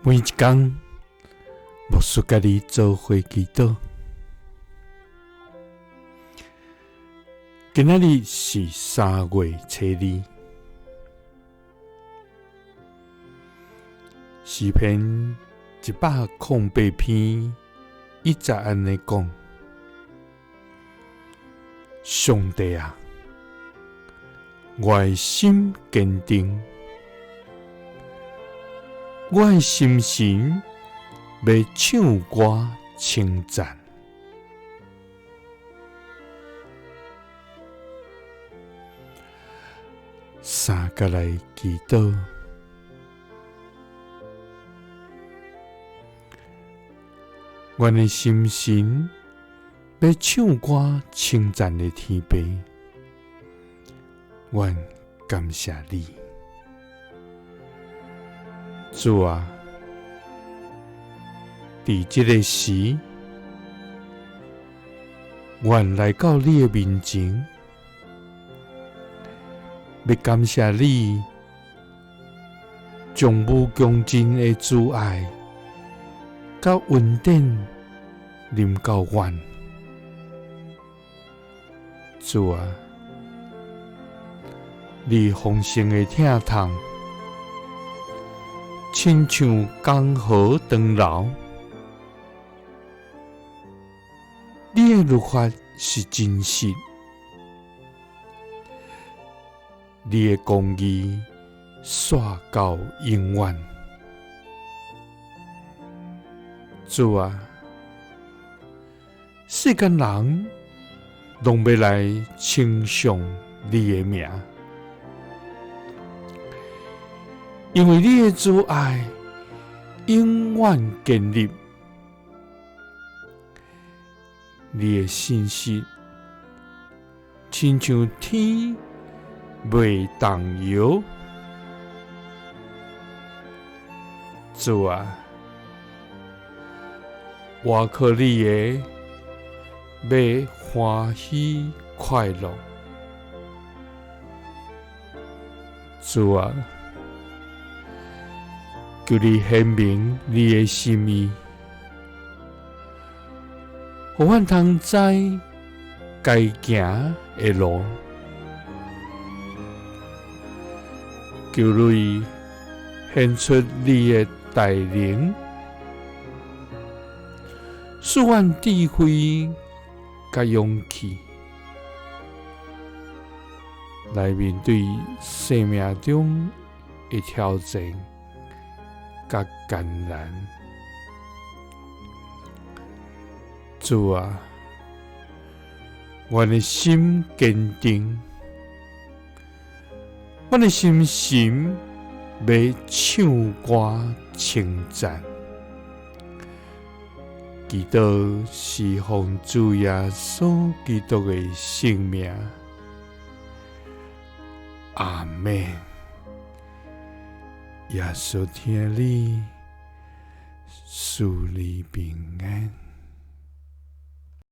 每一天，牧师甲你做伙祈祷。今仔日是3月初2，诗篇108篇一直安尼讲：上帝啊，我的心坚定，我的心神要唱歌称赞。三个来祈祷，我的心神要唱歌称赞的天父，我感谢你，主啊！伫这个时，我来到你的面前，要感谢你，将无穷尽的慈爱甲恩典临到阮。主啊，你丰盛的疼痛，亲像江河长流。你的律法是真实，你的公义煞到永远。主啊，世间人拢要来称颂你的名，因为你的慈爱永远坚立。你的信息，亲像天袂动摇。主啊，我靠你的要欢喜快乐。主啊，求你显明你的心意，互阮通知该行的路。求你显出你的大能，使阮智慧甲勇气，来面对生命中的挑战甲艰难。主啊，我的心坚定，我的心神要唱歌称赞。祈祷是奉主耶稣基督的圣名，阿们。耶稣听你，赐你平安。